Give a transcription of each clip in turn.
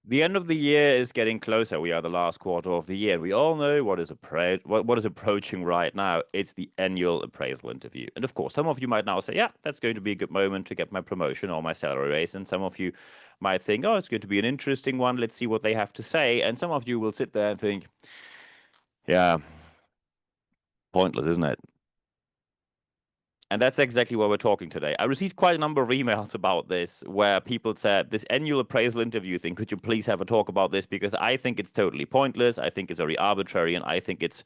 The end of the year is getting closer. We are the last quarter of the year. We all know what is what is approaching right now. It's the annual appraisal interview. And of course, some of you might now say, yeah, that's going to be a good moment to get my promotion or my salary raise. And some of you might think, oh, it's going to be an interesting one. Let's see what they have to say. And some of you will sit there and think, yeah, pointless, isn't it? And that's exactly why we're talking today. I received quite a number of emails about this where people said, this annual appraisal interview thing, could you please have a talk about this? Because I think it's totally pointless. I think it's very arbitrary, and I think it's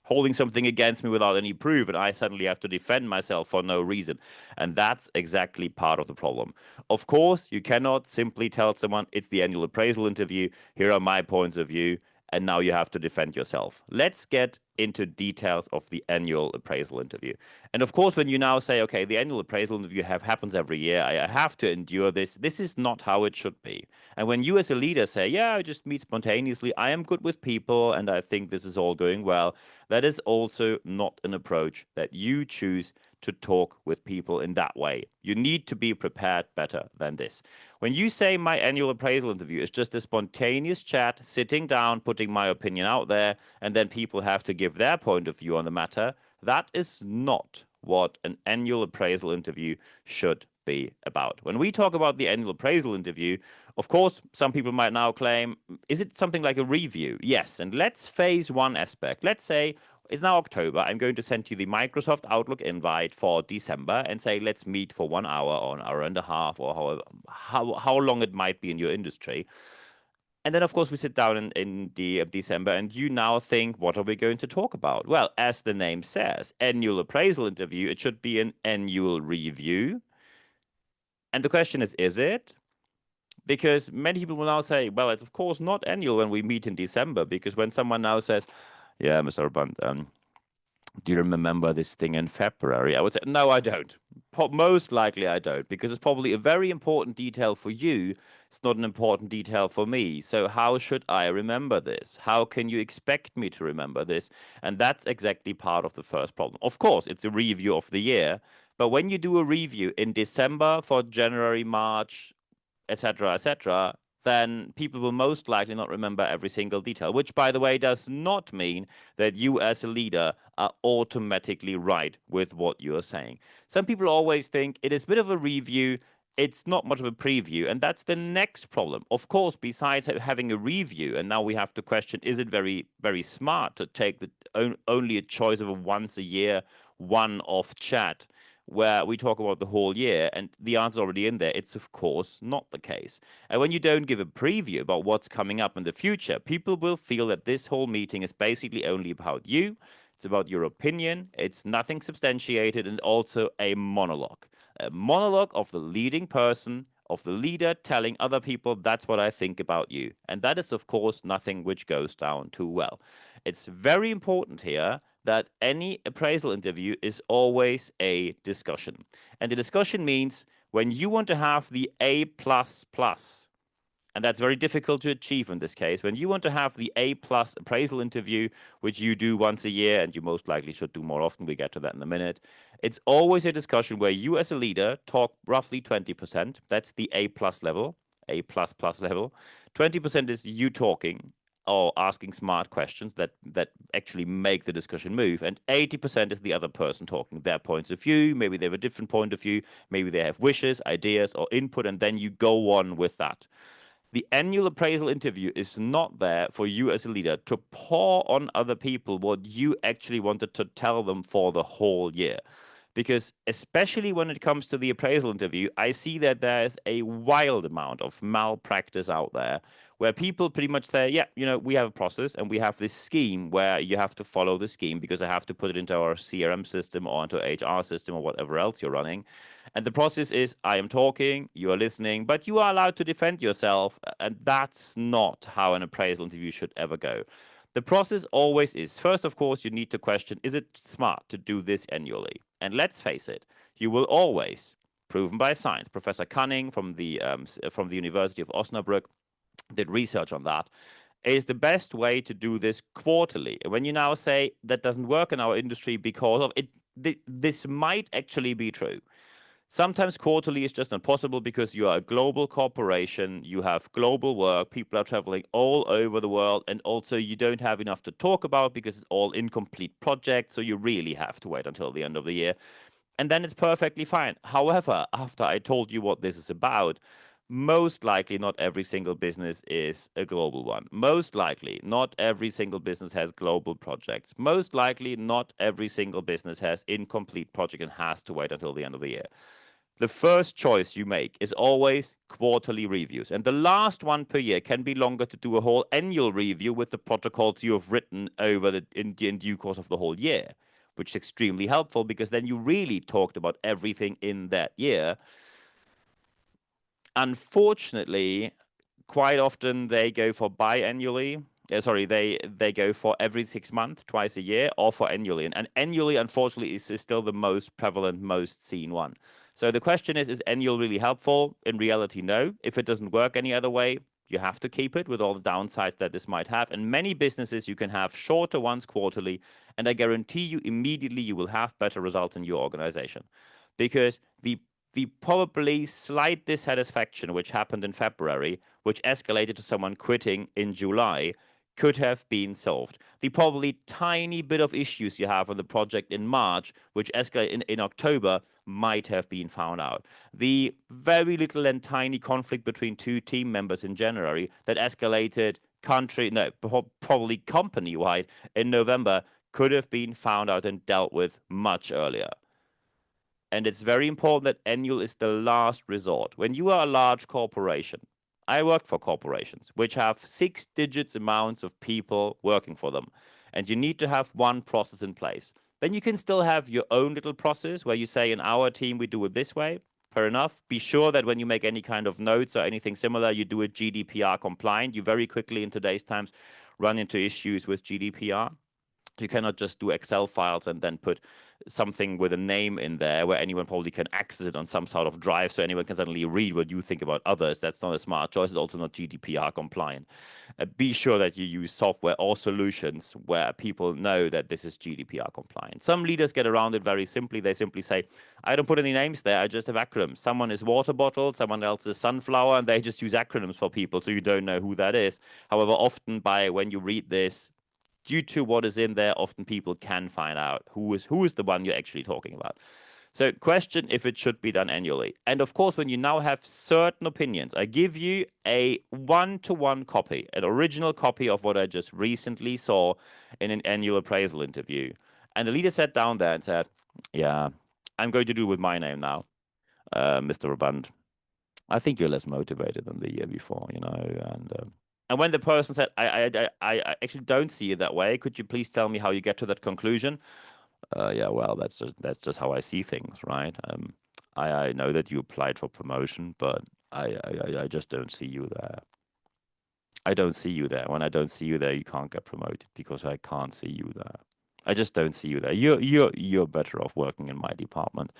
holding something against me without any proof, and I suddenly have to defend myself for no reason. And that's exactly part of the problem. Of course, you cannot simply tell someone it's the annual appraisal interview, here are my points of view, and now you have to defend yourself. Let's get into details of the annual appraisal interview. And of course, when you now say, okay, the annual appraisal interview happens every year, I have to endure this. This is not how it should be. And when you as a leader say, yeah, I just meet spontaneously, I am good with people, and I think this is all going well, that is also not an approach that you choose to talk with people in that way. You need to be prepared better than this. When you say my annual appraisal interview is just a spontaneous chat, sitting down, putting my opinion out there, and then people have to give their point of view on the matter, that is not what an annual appraisal interview should be about. When we talk about the annual appraisal interview, of course, some people might now claim, is it something like a review? Yes. And let's face one aspect. Let's say it's now October. I'm going to send you the Microsoft Outlook invite for December and say, let's meet for 1 hour or an hour and a half, or how long it might be in your industry. And then, of course, we sit down in December, and you now think, what are we going to talk about? Well, as the name says, annual appraisal interview, it should be an annual review. And the question is it? Because many people will now say, well, it's of course not annual when we meet in December, because when someone now says, yeah, Mr. Brabandt, do you remember this thing in February? I would say, no, I don't. Most likely I don't, because it's probably a very important detail for you. It's not an important detail for me. So how should I remember this? How can you expect me to remember this? And that's exactly part of the first problem. Of course, it's a review of the year, but when you do a review in December for January, March, etc., then people will most likely not remember every single detail, which, by the way, does not mean that you as a leader are automatically right with what you are saying. Some people always think it is a bit of a review, it's not much of a preview, and that's the next problem. Of course, besides having a review, and now we have to question, is it very, very smart to take only a choice of a once a year one-off chat where we talk about the whole year, and the answer's already in there. It's of course not the case. And when you don't give a preview about what's coming up in the future, people will feel that this whole meeting is basically only about you. It's about your opinion. It's nothing substantiated, and also a monologue. A monologue of the leading person, of the leader telling other people, that's what I think about you. And that is, of course, nothing which goes down too well. It's very important here that any appraisal interview is always a discussion. And the discussion means when you want to have the A++, and that's very difficult to achieve in this case, when you want to have the A+ appraisal interview, which you do once a year, and you most likely should do more often, we get to that in a minute, it's always a discussion where you as a leader talk roughly 20%. That's the A+ level, A++ level. 20% is you talking, or asking smart questions that actually make the discussion move. And 80% is the other person talking their points of view. Maybe they have a different point of view. Maybe they have wishes, ideas, or input, and then you go on with that. The annual appraisal interview is not there for you as a leader to pour on other people what you actually wanted to tell them for the whole year. Because especially when it comes to the appraisal interview, I see that there's a wild amount of malpractice out there where people pretty much say, yeah, we have a process and we have this scheme where you have to follow the scheme because I have to put it into our CRM system or into HR system or whatever else you're running. And the process is I am talking, you are listening, but you are allowed to defend yourself. And that's not how an appraisal interview should ever go. The process always is, first, of course, you need to question, is it smart to do this annually? And let's face it, you will always, proven by science, Professor Cunning from the University of Osnabrück did research on that, is the best way to do this quarterly. When you now say that doesn't work in our industry because of it, this might actually be true. Sometimes quarterly is just not possible because you are a global corporation, you have global work, people are traveling all over the world, and also you don't have enough to talk about because it's all incomplete projects, so you really have to wait until the end of the year. And then it's perfectly fine. However, after I told you what this is about, most likely not every single business is a global one. Most likely not every single business has global projects. Most likely not every single business has incomplete project and has to wait until the end of the year. The first choice you make is always quarterly reviews. And the last one per year can be longer to do a whole annual review with the protocols you have written over in due course of the whole year, which is extremely helpful because then you really talked about everything in that year. Unfortunately, quite often they go for biannually. They go for every 6 months, twice a year, or for annually. And annually, unfortunately, is still the most prevalent, most seen one. So the question is annual really helpful? In reality, no. If it doesn't work any other way, you have to keep it with all the downsides that this might have. And many businesses, you can have shorter ones quarterly, and I guarantee you immediately you will have better results in your organization. Because the probably slight dissatisfaction which happened in February, which escalated to someone quitting in July, could have been solved. The probably tiny bit of issues you have on the project in March, which escalated in October, might have been found out. The very little and tiny conflict between two team members in January that escalated probably company-wide in November could have been found out and dealt with much earlier. And it's very important that annual is the last resort. When you are a large corporation, I worked for corporations which have 6-digit amounts of people working for them, and you need to have one process in place. Then you can still have your own little process where you say, in our team, we do it this way. Fair enough. Be sure that when you make any kind of notes or anything similar, you do it GDPR compliant. You very quickly in today's times run into issues with GDPR. You cannot just do Excel files and then put something with a name in there where anyone probably can access it on some sort of drive so anyone can suddenly read what you think about others. That's not a smart choice. It's also not GDPR compliant. Be sure that you use software or solutions where people know that this is GDPR compliant. Some leaders get around it very simply. They simply say, I don't put any names there. I just have acronyms. Someone is water bottle, someone else is sunflower, and they just use acronyms for people so you don't know who that is. However, often when you read this, due to what is in there, often people can find out who is the one you're actually talking about. So question if it should be done annually. And of course, when you now have certain opinions, I give you a one-to-one copy, an original copy of what I just recently saw in an annual appraisal interview. And the leader sat down there and said, yeah, I'm going to do with my name now, Mr. Brabandt. I think you're less motivated than the year before, and when the person said, I actually don't see it that way. Could you please tell me how you get to that conclusion? Yeah, well, that's just how I see things, right? I know that you applied for promotion, but I just don't see you there. I don't see you there. When I don't see you there, you can't get promoted because I can't see you there. I just don't see you there. You're better off working in my department.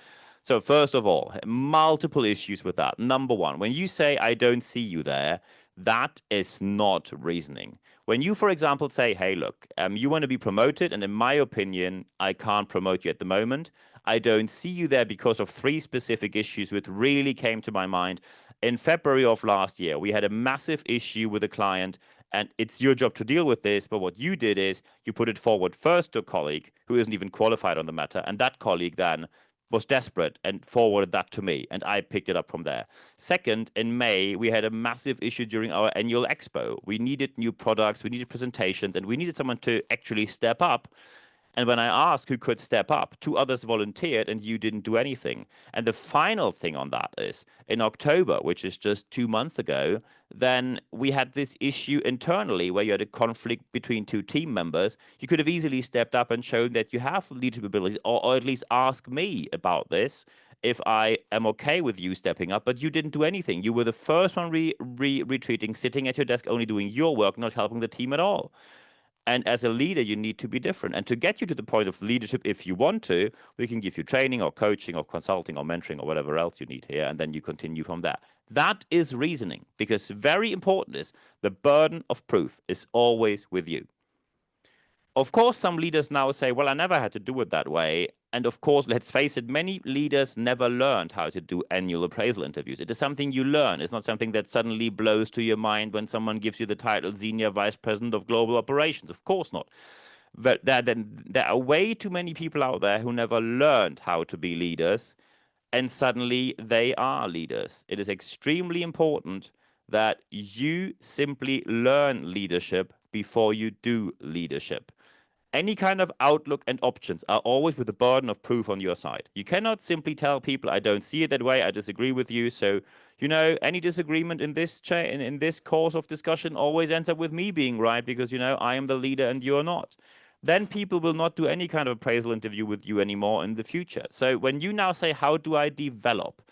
So first of all, multiple issues with that. Number one, when you say I don't see you there, that is not reasoning. When you, for example, say, hey, look, you want to be promoted, and in my opinion, I can't promote you at the moment. I don't see you there because of 3 specific issues which really came to my mind. In February of last year, we had a massive issue with a client, and it's your job to deal with this. But what you did is you put it forward first to a colleague who isn't even qualified on the matter, and that colleague then was desperate and forwarded that to me, and I picked it up from there. Second, in May, we had a massive issue during our annual expo. We needed new products, we needed presentations, and we needed someone to actually step up. And when I asked who could step up, 2 others volunteered and you didn't do anything. And the final thing on that is in October, which is just 2 months ago, then we had this issue internally where you had a conflict between 2 team members. You could have easily stepped up and shown that you have leadership abilities, or at least ask me about this if I am okay with you stepping up, but you didn't do anything. You were the first one retreating, sitting at your desk, only doing your work, not helping the team at all. And as a leader, you need to be different. And to get you to the point of leadership, if you want to, we can give you training or coaching or consulting or mentoring or whatever else you need here. And then you continue from there. That is reasoning, because very important is the burden of proof is always with you. Of course, some leaders now say, well, I never had to do it that way. And of course, let's face it, many leaders never learned how to do annual appraisal interviews. It is something you learn. It's not something that suddenly blows to your mind when someone gives you the title Senior Vice President of Global Operations. Of course not. But there are way too many people out there who never learned how to be leaders, and suddenly they are leaders. It is extremely important that you simply learn leadership before you do leadership. Any kind of outlook and options are always with the burden of proof on your side. You cannot simply tell people, I don't see it that way, I disagree with you. So, any disagreement in this in this course of discussion always ends up with me being right because, I am the leader and you're not. Then people will not do any kind of appraisal interview with you anymore in the future. So when you now say, how do I develop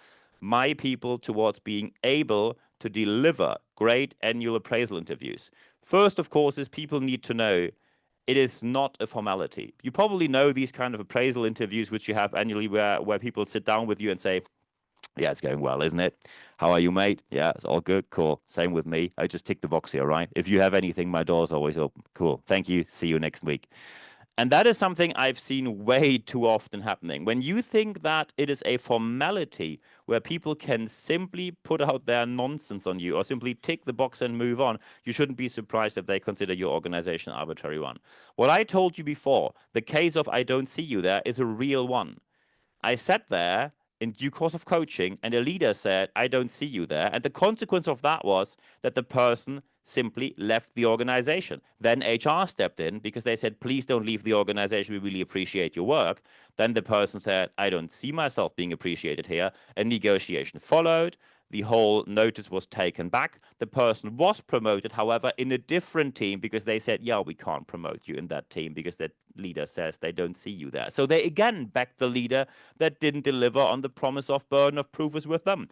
my people towards being able to deliver great annual appraisal interviews? First, of course, is people need to know it is not a formality. You probably know these kind of appraisal interviews which you have annually where people sit down with you and say, yeah, it's going well, isn't it? How are you, mate? Yeah, it's all good. Cool. Same with me. I just tick the box here, right? If you have anything, my door's always open. Cool. Thank you. See you next week. And that is something I've seen way too often happening. When you think that it is a formality where people can simply put out their nonsense on you or simply tick the box and move on, you shouldn't be surprised if they consider your organization an arbitrary one. What I told you before, the case of I don't see you there, is a real one. I sat there in due course of coaching, and a leader said, I don't see you there. And the consequence of that was that the person simply left the organization. Then HR stepped in because they said, please don't leave the organization. We really appreciate your work. Then the person said, I don't see myself being appreciated here. A negotiation followed. The whole notice was taken back. The person was promoted, however, in a different team because they said, yeah, we can't promote you in that team because that leader says they don't see you there. So they again backed the leader that didn't deliver on the promise of burden of proof is with them.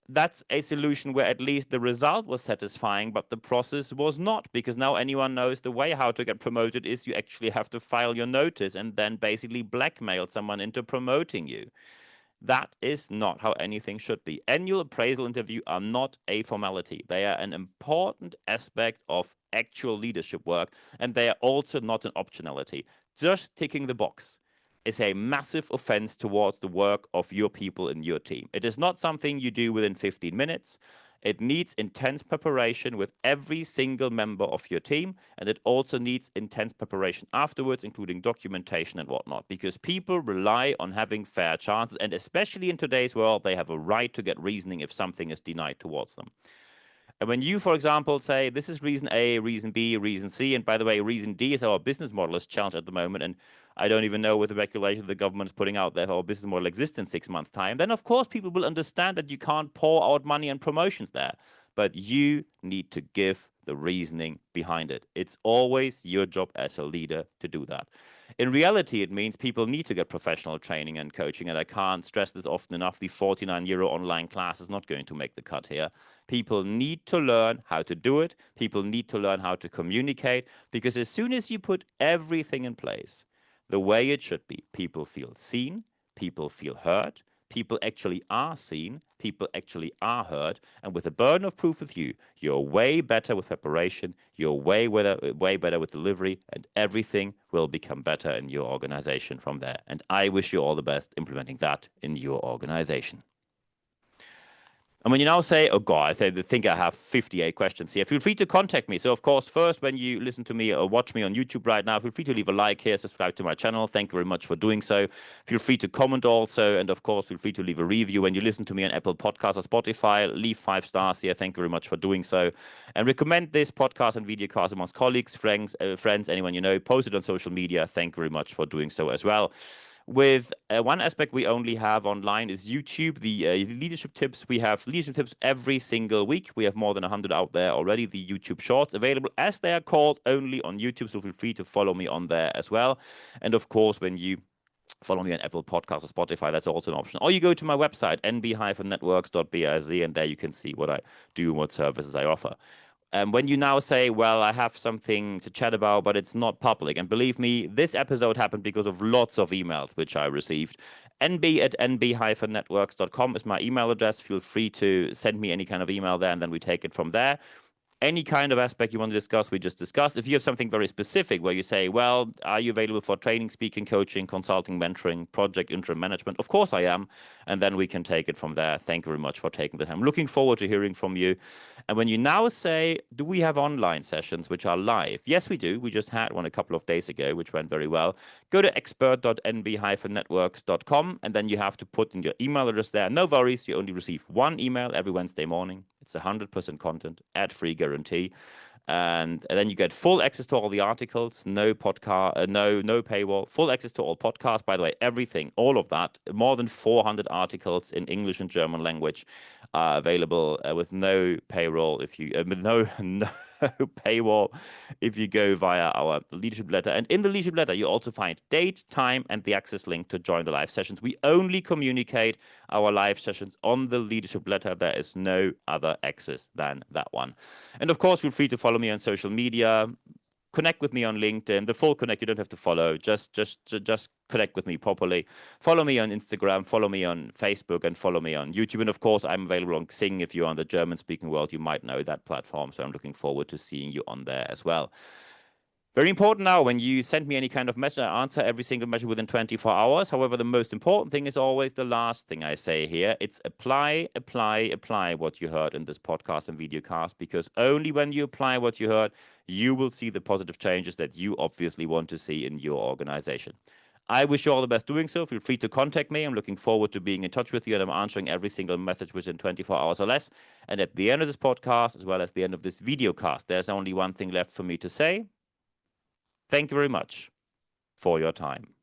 That's a solution where at least the result was satisfying, but the process was not, because now anyone knows the way how to get promoted is you actually have to file your notice and then basically blackmail someone into promoting you. That is not how anything should be. Annual appraisal interviews are not a formality. They are an important aspect of actual leadership work, and they are also not an optionality. Just ticking the box is a massive offense towards the work of your people in your team. It is not something you do within 15 minutes. It needs intense preparation with every single member of your team, and it also needs intense preparation afterwards, including documentation and whatnot, because people rely on having fair chances, and especially in today's world, they have a right to get reasoning if something is denied towards them. And when you, for example, say, this is reason A, reason B, reason C, and by the way, reason D is our business model is challenged at the moment, and I don't even know what the regulation the government is putting out there, our business model exists in 6 months' time, then of course people will understand that you can't pour out money on promotions there. But you need to give the reasoning behind it. It's always your job as a leader to do that. In reality, it means people need to get professional training and coaching, and I can't stress this often enough. The 49 euro online class is not going to make the cut here. People need to learn how to do it. People need to learn how to communicate, because as soon as you put everything in place the way it should be, people feel seen, people feel heard, people actually are seen, people actually are heard, and with the burden of proof with you, you're way better with preparation, you're way better with delivery, and everything will become better in your organization from there. And I wish you all the best implementing that in your organization. And when you now say, oh God, I think I have 58 questions here, feel free to contact me. So, of course, first, when you listen to me or watch me on YouTube right now, feel free to leave a like here, subscribe to my channel. Thank you very much for doing so. Feel free to comment also. And, of course, feel free to leave a review. When you listen to me on Apple Podcasts or Spotify, leave 5 stars here. Thank you very much for doing so. And recommend this podcast and videocast amongst colleagues, friends, anyone you know. Post it on social media. Thank you very much for doing so as well. With one aspect we only have online is YouTube, the leadership tips. We have leadership tips every single week. We have more than 100 out there already, the YouTube shorts available as they are called only on YouTube. So feel free to follow me on there as well. And of course, when you follow me on Apple Podcasts or Spotify, that's also an option. Or you go to my website, nb-networks.biz, and there you can see what I do and what services I offer. When you now say, well, I have something to chat about, but it's not public. And believe me, this episode happened because of lots of emails which I received. nb@nb-networks.com is my email address. Feel free to send me any kind of email there, and then we take it from there. any kind of aspect you want to discuss, we just discuss. If you have something very specific where you say, well, are you available for training, speaking, coaching, consulting, mentoring, project interim management? Of course I am. And then we can take it from there. Thank you very much for taking the time. Looking forward to hearing from you. And when you now say, do we have online sessions which are live? Yes, we do. We just had one a couple of days ago, which went very well. Go to expert.nb-networks.com, and then you have to put in your email address there. No worries. You only receive one email every Wednesday morning. It's 100% content, ad-free guarantee. And then you get full access to all the articles, no podcast, no paywall, full access to all podcasts. By the way, everything, all of that, more than 400 articles in English and German language are available with no payroll if you with no paywall if you go via our leadership letter. And in the leadership letter, you also find date, time, and the access link to join the live sessions. We only communicate our live sessions on the leadership letter. There is no other access than that one. And of course, feel free to follow me on social media. Connect with me on LinkedIn. The full connect, you don't have to follow. Just connect with me properly. Follow me on Instagram, follow me on Facebook, and follow me on YouTube. And of course, I'm available on Xing. If you're on the German-speaking world, you might know that platform. So I'm looking forward to seeing you on there as well. Very important now, when you send me any kind of message, I answer every single message within 24 hours. However, the most important thing is always the last thing I say here. It's apply, apply, apply what you heard in this podcast and videocast, because only when you apply what you heard, you will see the positive changes that you obviously want to see in your organization. I wish you all the best doing so. Feel free to contact me. I'm looking forward to being in touch with you, and I'm answering every single message within 24 hours or less. And at the end of this podcast, as well as the end of this videocast, there's only one thing left for me to say. Thank you very much for your time.